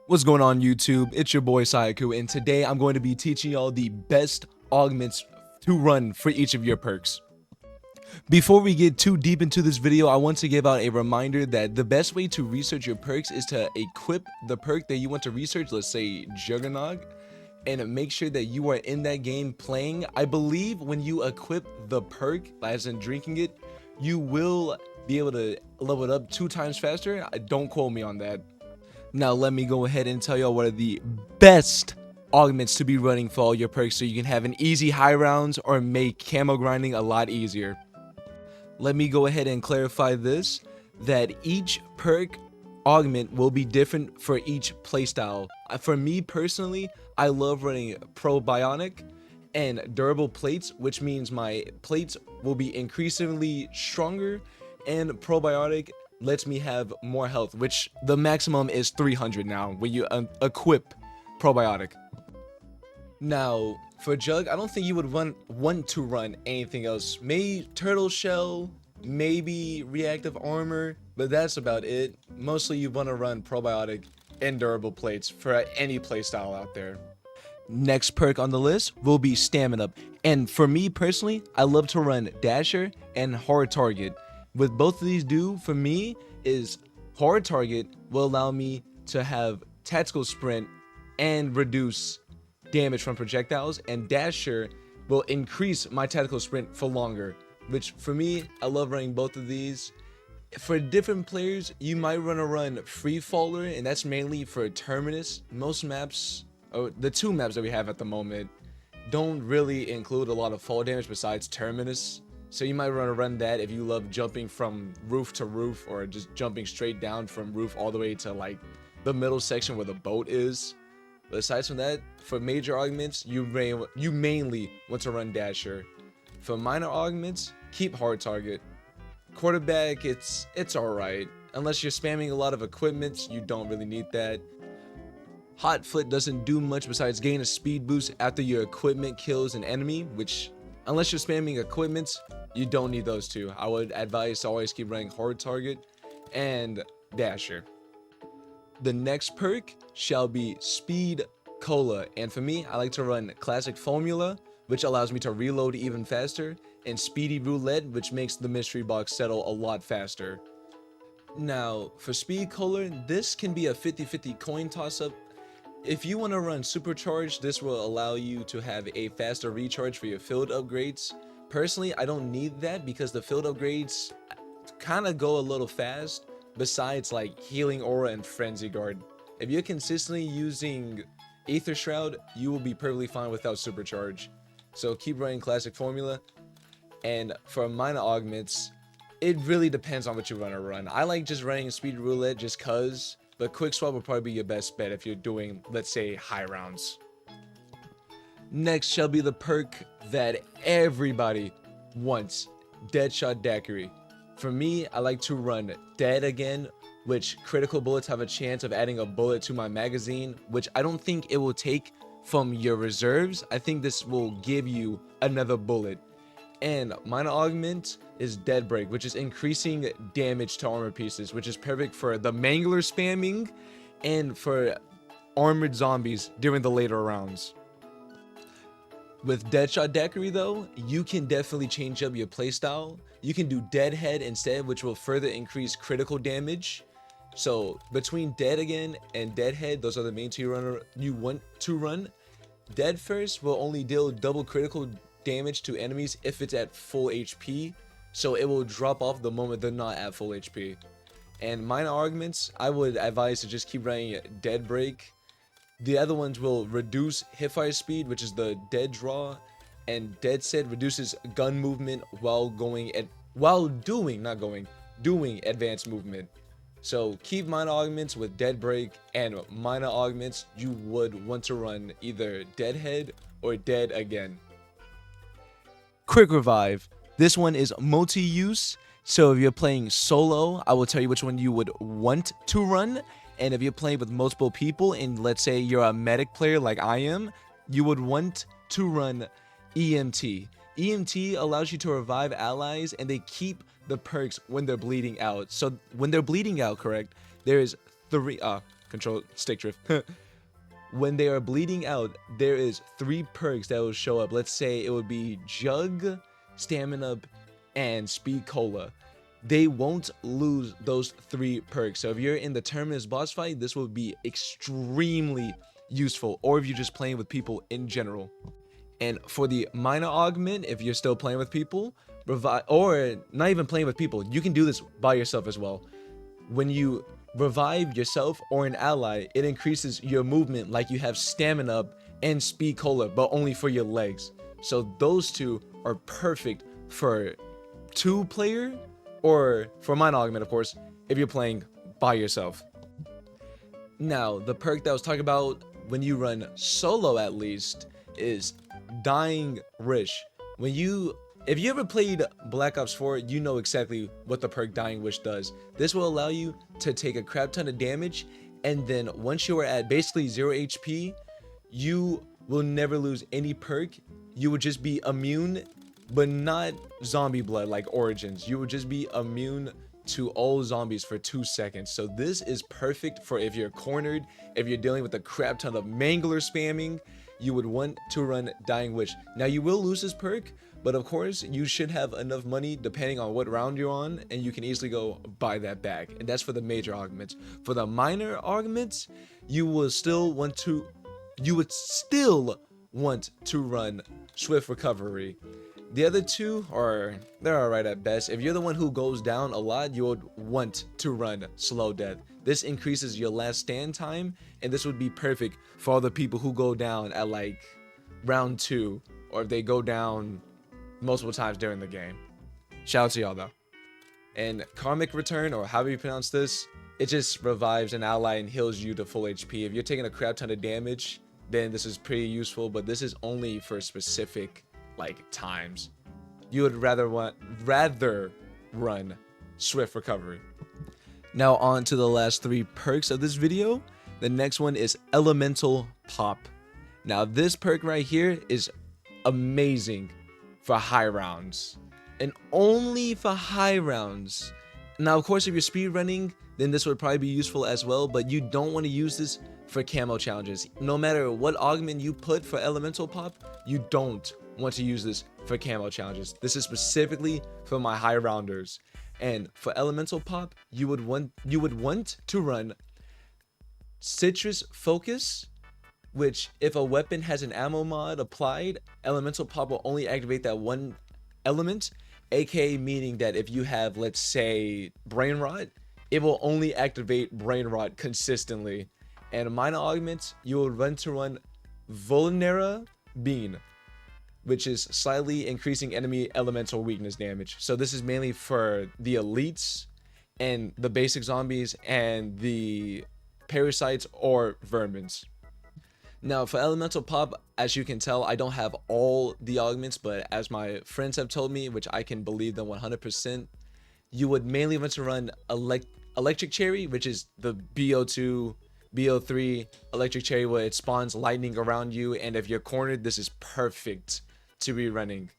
What's going on YouTube? It's your boy Sayaku, and today I'm going to be teaching y'all the best augments to run for each of your perks. Before we get too deep into this video, I want to give out a reminder that the best way to research your perks is to equip the perk that you want to research, let's say Juggernog, and make sure that you are in that game playing. I believe when you equip the perk, as in drinking it, you will be able to level it up 2 times faster. Don't quote me on that. Now let me go ahead and tell y'all what are the best augments to be running for all your perks so you can have an easy high rounds or make camo grinding a lot easier. Let me go ahead and clarify this, that each perk augment will be different for each playstyle. For me personally, I love running Probiotic and durable plates, which means my plates will be increasingly stronger, and Probiotic lets me have more health, which the maximum is 300 now when you equip Probiotic. Now for Jug, I don't think you would want to run anything else. Maybe turtle shell, maybe reactive armor, but that's about it. Mostly you want to run Probiotic and durable plates for any playstyle out there. Next perk on the list will be Stamina, and for me personally, I love to run Dasher and Hard Target. What both of these do for me is Hard Target will allow me to have Tactical Sprint and reduce damage from projectiles, and Dasher will increase my Tactical Sprint for longer, which for me, I love running both of these. For different players, you might run Free Faller, and that's mainly for Terminus. Most maps, or the 2 maps that we have at the moment, don't really include a lot of fall damage besides Terminus. So you might want to run that if you love jumping from roof to roof, or just jumping straight down from roof all the way to like the middle section where the boat is. But aside from that, for major augments, you mainly want to run Dasher. For minor augments, keep Hard Target. Quarterback, it's alright. Unless you're spamming a lot of equipments, you don't really need that. Hot Foot doesn't do much besides gain a speed boost after your equipment kills an enemy, which, unless you're spamming equipments, you don't need those 2. I would advise to always keep running Hard Target and Dasher. The next perk shall be Speed Cola, and for me, I like to run Classic Formula, which allows me to reload even faster, and Speedy Roulette, which makes the mystery box settle a lot faster. Now, for Speed Cola, this can be a 50-50 coin toss-up. If you want to run Supercharged, this will allow you to have a faster recharge for your field upgrades. Personally, I don't need that because the field upgrades kind of go a little fast, besides like Healing Aura and Frenzy Guard. If you're consistently using Aether Shroud, you will be perfectly fine without Supercharge. So keep running Classic Formula. And for minor augments, it really depends on what you want to run. I like just running Speed Roulette just cause, but Quick Swap will probably be your best bet if you're doing, let's say, high rounds. Next shall be the perk that everybody wants, Deadshot Daiquiri. For me, I like to run Dead Again, which critical bullets have a chance of adding a bullet to my magazine, which I don't think it will take from your reserves. I think this will give you another bullet. And minor augment is Deadbreak, which is increasing damage to armor pieces, which is perfect for the mangler spamming and for armored zombies during the later rounds. With Deadshot Daiquiri though, you can definitely change up your playstyle. You can do Deadhead instead, which will further increase critical damage. So between Dead Again and Deadhead, those are the main 2 you want to run. Dead First will only deal double critical damage to enemies if it's at full HP, so it will drop off the moment they're not at full HP. And minor augments, I would advise to just keep running Deadbreak. The other ones will reduce hipfire speed, which is the Dead Draw, and Dead Set reduces gun movement while doing advanced movement. So keep minor augments with Deadbreak, and minor augments you would want to run either Deadhead or Dead Again. Quick Revive. This one is multi-use, so if you're playing solo, I will tell you which one you would want to run. And if you're playing with multiple people, and let's say you're a medic player like I am, you would want to run EMT. EMT allows you to revive allies, and they keep the perks when they're bleeding out. So when they're bleeding out, correct, there's 3 control stick drift. When they are bleeding out, there is 3 perks that will show up. Let's say it would be Jug, Stamina, and Speed Cola. They won't lose those 3 perks. So if you're in the Terminus boss fight, this will be extremely useful, or if you're just playing with people in general. And for the minor augment, if you're still playing with people, or not even playing with people, you can do this by yourself as well. When you revive yourself or an ally, it increases your movement like you have stamina and speed cola, but only for your legs. So those 2 are perfect for 2-player, or for minor augment, of course, if you're playing by yourself. Now, the perk that I was talking about when you run solo, at least, is Dying Wish. If you ever played Black Ops 4, you know exactly what the perk Dying Wish does. This will allow you to take a crap ton of damage, and then once you are at basically 0 HP, you will never lose any perk. You would just be immune, but not zombie blood like Origins. You would just be immune to all zombies for 2 seconds. So this is perfect for if you're cornered, if you're dealing with a crap ton of mangler spamming, you would want to run Dying Wish. Now you will lose this perk, but of course you should have enough money depending on what round you're on, and you can easily go buy that back. And that's for the major augments. For the minor augments, you would still want to run Swift Recovery. The other 2 they're alright at best. If you're the one who goes down a lot, you would want to run Slow Death. This increases your last stand time, and this would be perfect for all the people who go down at like round 2, or if they go down multiple times during the game. Shout out to y'all though. And Karmic Return, or however you pronounce this, it just revives an ally and heals you to full HP. If you're taking a crap ton of damage, then this is pretty useful, but this is only for specific like times. You would rather run Swift Recovery. Now on to the last 3 perks of this video. The next one is Elemental Pop. Now this perk right here is amazing for high rounds, and only for high rounds. Now of course if you're speed running, then this would probably be useful as well, but you don't want to use this for camo challenges. No matter what augment you put for Elemental Pop, you don't want to use this for camo challenges. This is specifically for my high rounders. And for Elemental Pop, you would want to run Citrus Focus, which if a weapon has an ammo mod applied, Elemental Pop will only activate that one element, aka meaning that if you have, let's say, Brain Rot, it will only activate Brain Rot consistently. And minor augments, you will run Vulnera Bean, which is slightly increasing enemy elemental weakness damage. So this is mainly for the elites and the basic zombies and the parasites or vermins. Now for Elemental Pop, as you can tell, I don't have all the augments, but as my friends have told me, which I can believe them 100%, you would mainly want to run Electric Cherry, which is the BO2, BO3 Electric Cherry, where it spawns lightning around you, and if you're cornered, this is perfect to be running.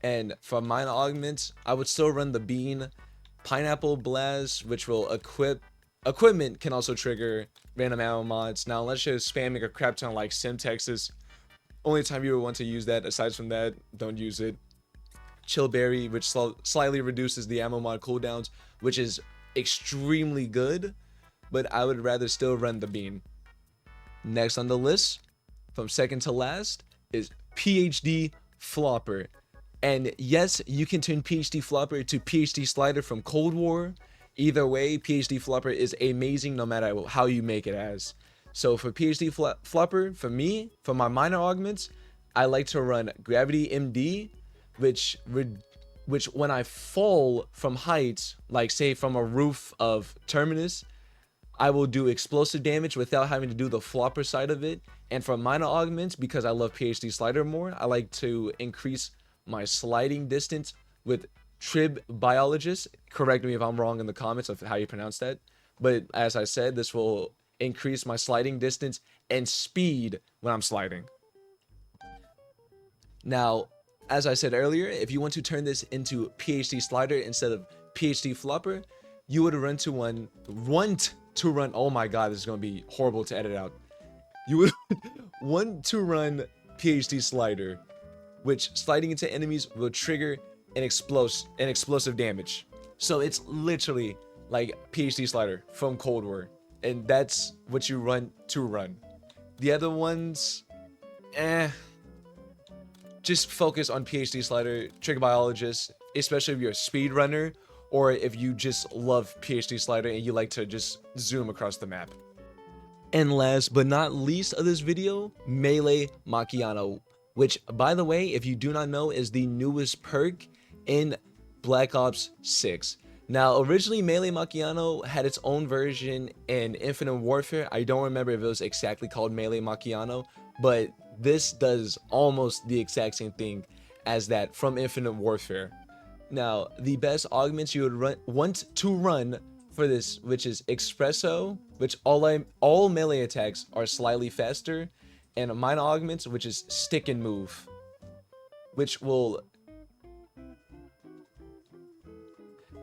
And for minor augments, I would still run the Bean, Pineapple Blast, which will equipment can also trigger random ammo mods. Now unless you're spamming a crap ton like Simtexes, only time you would want to use that. Aside from that, don't use it. Chillberry, which slightly reduces the ammo mod cooldowns, which is extremely good, but I would rather still run the Bean. Next on the list, from second to last, is PhD Flopper. And yes, you can turn PhD Flopper to PhD Slider from Cold War. Either way, PhD Flopper is amazing no matter how you make it as. So for PhD Flopper, for me, for my minor augments, I like to run Gravity MD, which when I fall from heights, like say from a roof of Terminus, I will do explosive damage without having to do the flopper side of it. And for minor augments, because I love PhD Slider more, I like to increase my sliding distance with Trib Biologist. Correct me if I'm wrong in the comments of how you pronounce that. But as I said, this will increase my sliding distance and speed when I'm sliding. Now, as I said earlier, if you want to turn this into PhD Slider instead of PhD Flopper, you would want to run. Oh my god, this is gonna be horrible to edit out. You would want to run PhD slider, which sliding into enemies will trigger an explosive damage. So it's literally like PhD slider from Cold War, and that's what you run to run. The other ones, just focus on PhD slider, trigger biologist, especially if you're a speed runner or if you just love PhD slider and you like to just zoom across the map. And last but not least of this video, Melee Macchiano, which, by the way, if you do not know, is the newest perk in Black Ops 6. Now, originally, Melee Macchiano had its own version in Infinite Warfare. I don't remember if it was exactly called Melee Macchiano, but this does almost the exact same thing as that from Infinite Warfare. Now, the best augments you would want to run for this, which is Espresso, which all melee attacks are slightly faster, and minor augments, which is Stick and Move, which will,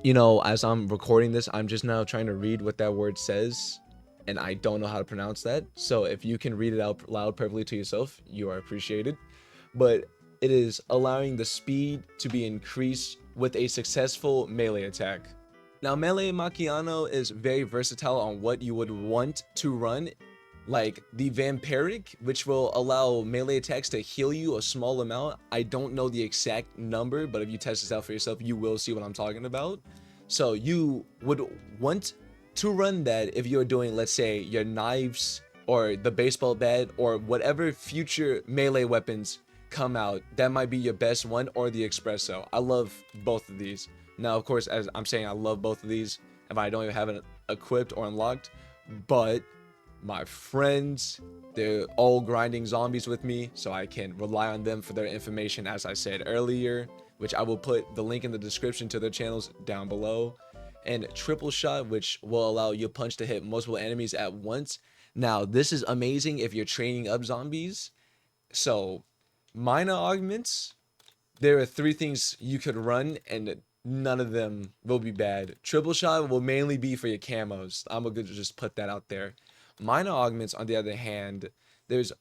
you know, as I'm recording this, I'm just now trying to read what that word says, and I don't know how to pronounce that. So if you can read it out loud perfectly to yourself, you are appreciated. But it is allowing the speed to be increased with a successful melee attack. Now, Melee Macchiano is very versatile on what you would want to run, like the Vampiric, which will allow melee attacks to heal you a small amount. I don't know the exact number, but if you test this out for yourself, you will see what I'm talking about. So you would want to run that if you're doing, let's say, your knives or the baseball bat or whatever future melee weapons come out. That might be your best one, or the Espresso. I love both of these. Now, of course, as I'm saying, I love both of these if I don't even have it equipped or unlocked, but my friends, they're all grinding zombies with me, so I can rely on them for their information, as I said earlier, which I will put the link in the description to their channels down below. And Triple Shot, which will allow your punch to hit multiple enemies at once. Now, this is amazing if you're training up zombies. So, minor augments, there are 3 things you could run, and none of them will be bad. Triple Shot will mainly be for your camos. I'm gonna just put that out there. Minor augments, on the other hand, there's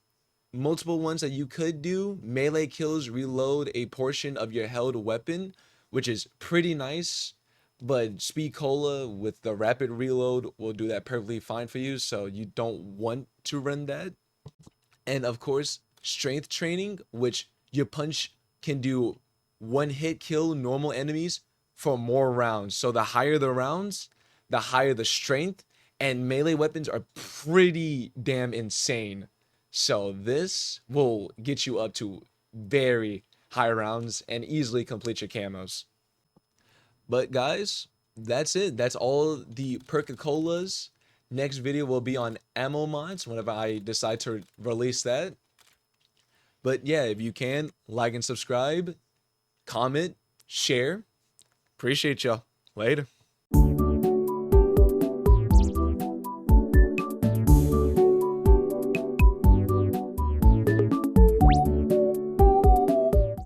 multiple ones that you could do. Melee kills reload a portion of your held weapon, which is pretty nice. But Speed Cola with the rapid reload will do that perfectly fine for you, so you don't want to run that. And of course, strength training, which your punch can do 1-hit kill normal enemies for more rounds. So the higher the rounds, the higher the strength, and melee weapons are pretty damn insane. So this will get you up to very high rounds and easily complete your camos. But guys, that's it. That's all the Perk-a-Colas. Next video will be on ammo mods whenever I decide to release that. But yeah, if you can, like and subscribe, comment, share. Appreciate y'all. Later.